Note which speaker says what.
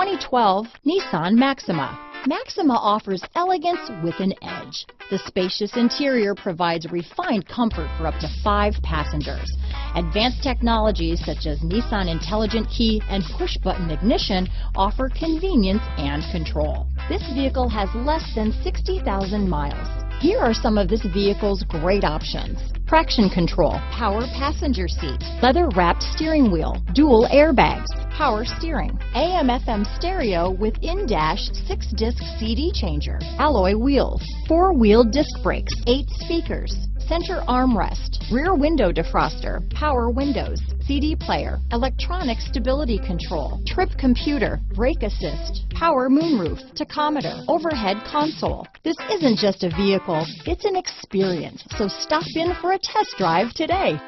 Speaker 1: 2012 Nissan Maxima. Maxima offers elegance with an edge. The spacious interior provides refined comfort for up to 5 passengers. Advanced technologies such as Nissan Intelligent Key and push-button ignition offer convenience and control. This vehicle has less than 60,000 miles. Here are some of this vehicle's great options: traction control, power passenger seat, leather-wrapped steering wheel, dual airbags, power steering, AM/FM stereo with in-dash 6-disc CD changer, alloy wheels, 4-wheel disc brakes, 8 speakers, center armrest, rear window defroster, power windows, CD player, electronic stability control, trip computer, brake assist, power moonroof, tachometer, overhead console. This isn't just a vehicle, it's an experience. So stop in for a test drive today.